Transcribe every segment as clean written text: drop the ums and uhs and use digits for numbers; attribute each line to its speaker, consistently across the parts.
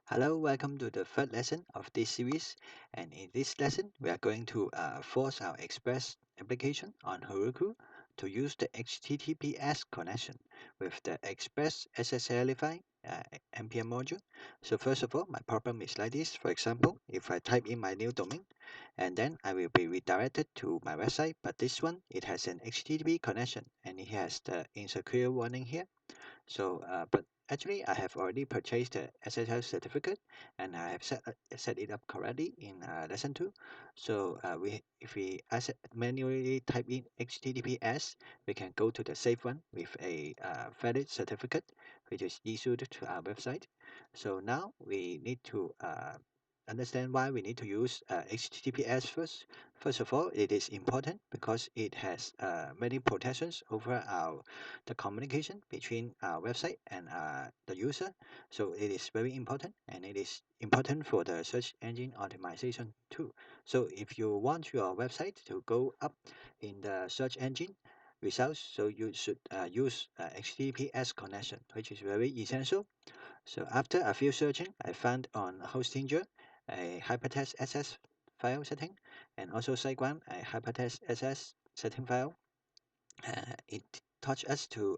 Speaker 1: Hello, welcome to the third lesson of this series. And in this lesson, we are going to force our Express application on Heroku to use the HTTPS connection with the Express SSLify npm module. So first of all, my problem is like this. For example, if I type in my new domain, and then I will be redirected to my website, but this one, it has an HTTP connection, and it has the insecure warning here. But actually, I have already purchased the SSL certificate, and I have set it up correctly in lesson 2. If we manually type in HTTPS, we can go to the safe one with a valid certificate, which is issued to our website. So now we need to understand why we need to use HTTPS first. First of all, it is important because it has many protections over the communication between our website and the user. So it is very important, and it is important for the search engine optimization too. So if you want your website to go up in the search engine results, so you should use HTTPS connection, which is very essential. So after a few searching, I found on Hostinger a hypertext SS file setting, and also SiteGround a hypertext SS setting file. It taught us to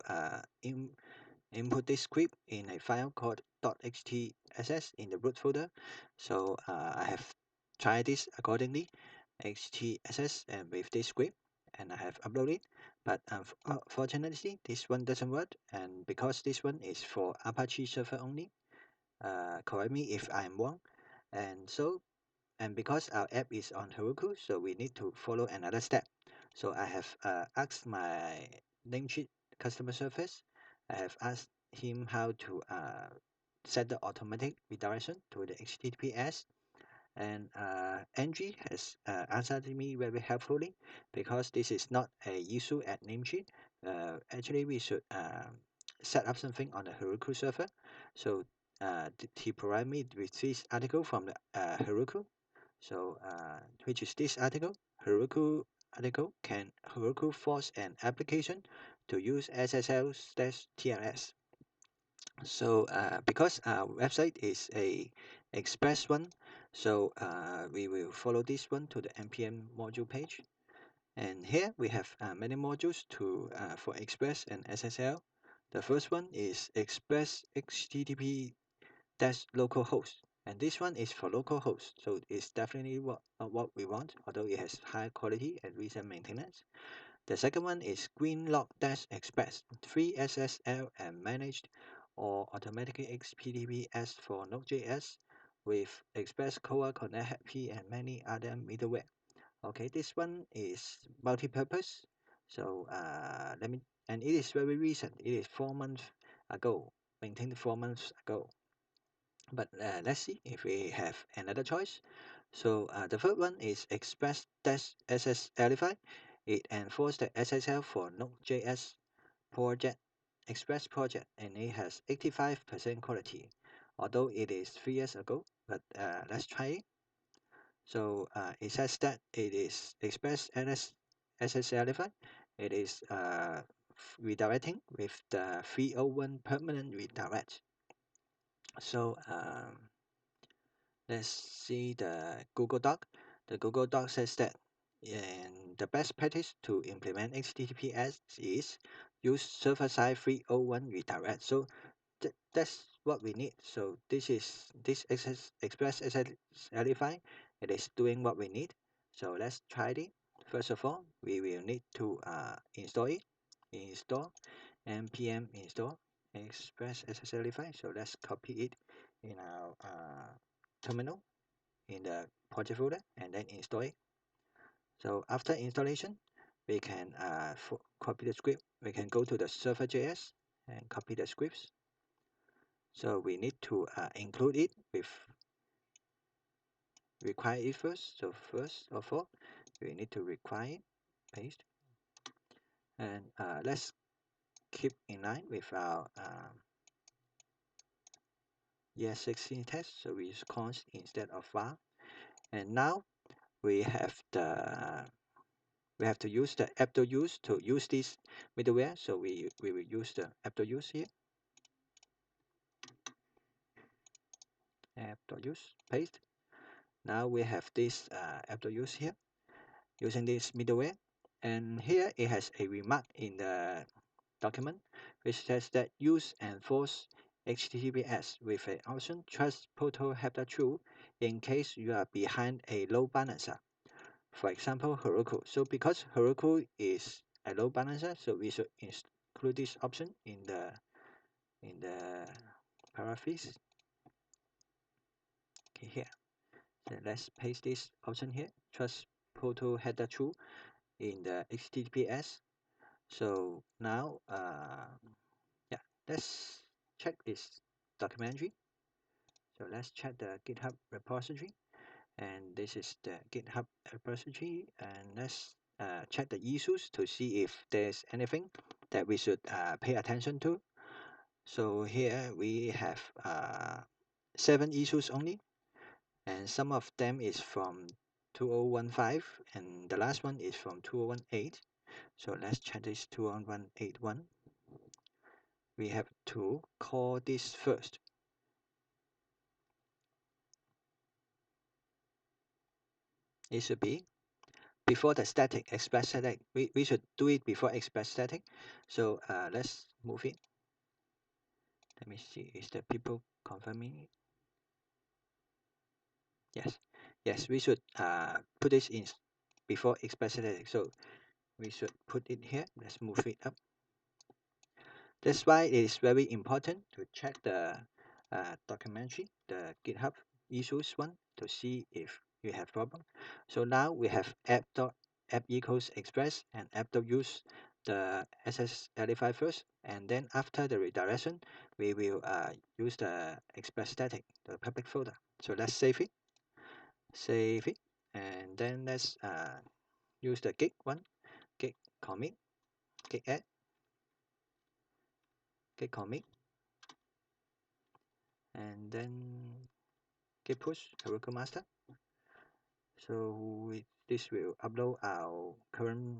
Speaker 1: input this script in a file called .htss in the root folder. So I have tried this accordingly, htss and with this script, and I have uploaded. But unfortunately, this one doesn't work, and because this one is for Apache server only, correct me if I'm wrong. And so, and because our app is on Heroku, so we need to follow another step. So I have asked my Namecheap customer service. I have asked him how to set the automatic redirection to the HTTPS, and Angie has answered me very helpfully because this is not a issue at Namecheap. Actually, we should set up something on the Heroku server. So he provided me with this article from the Heroku. So which is this article? Heroku article, can Heroku force an application to use SSL/TLS? So because our website is a express one, so we will follow this one to the npm module page. And here we have many modules to for express and SSL. The first one is express HTTP localhost, and this one is for localhost, so it's definitely what we want, although it has high quality and recent maintenance. The second one is Greenlock-Express, free SSL and managed or automatic HTTPS for Node.js with Express Core Connect Happy and many other middleware. Okay, this one is multi-purpose. So and it is very recent. It is 4 months ago, maintained 4 months ago. But let's see if we have another choice. So the third one is express-sslify. It enforces the SSL for Node.js project, Express project, and it has 85% quality, although it is 3 years ago. But let's try it. So it says that it is Express SSLify. It is redirecting with the 301 permanent redirect. So let's see the Google Doc. The Google Doc says that and the best practice to implement HTTPS is use server-side 301 redirect. So that's what we need. So this Express SSLify. It is doing what we need. So let's try it. First of all, we will need to install it. Install npm install Express SSLify. So let's copy it in our terminal in the project folder and then install it. So after installation, we can copy the script. We can go to the server.js and copy the scripts. So we need to include it with require it first. So first of all, we need to require it, paste, and let's keep in line with our ES16 test. So we use const instead of var. And now we have to use the app.use to use this middleware. So we will use the app.use here. app.use, paste. Now we have this app.use here using this middleware, and here it has a remark in the document which says that use enforce HTTPS with an option trustProtoHeader true in case you are behind a load balancer. For example, Heroku. So because Heroku is a load balancer, so we should include this option in the paraphrase. Okay, here. So let's paste this option here. trustProtoHeader true in the HTTPS. So now, yeah, let's check this documentary. So let's check the GitHub repository, and this is the GitHub repository, and let's check the issues to see if there's anything that we should pay attention to. So here we have 7 issues only, and some of them is from 2015, and the last one is from 2018. So let's check this 2018 We have to call this first. It should be before the static, express static. We should do it before express static. So let's move it. Let me see, is the people confirming it? Yes, yes, we should put this in before express static. So we should put it here. Let's move it up. That's why it is very important to check the documentary, the GitHub issues one, to see if you have problem. So now we have app equals express and app.use the SSL first, and then after the redirection, we will use the express static, the public folder. So let's save it, and then let's use the git one, git commit, git add, git commit, and then git push Heroku master. So this will upload our current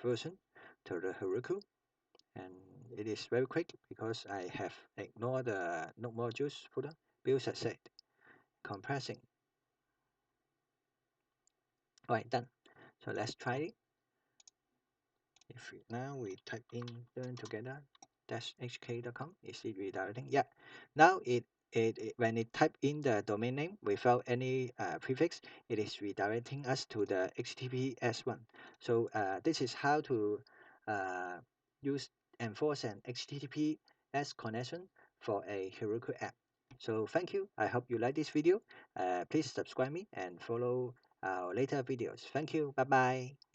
Speaker 1: version to the Heroku, and it is very quick because I have ignored the node modules folder. Build as set, compressing. Alright, done. So let's try it. If now we type in learn together hk.com, is it redirecting? Yeah. Now it when it type in the domain name without any prefix, it is redirecting us to the HTTPS one. So this is how to uh, use enforce an HTTPS connection for a Heroku app. So thank you. I hope you like this video. Please subscribe me and follow our later videos. Thank you. Bye bye.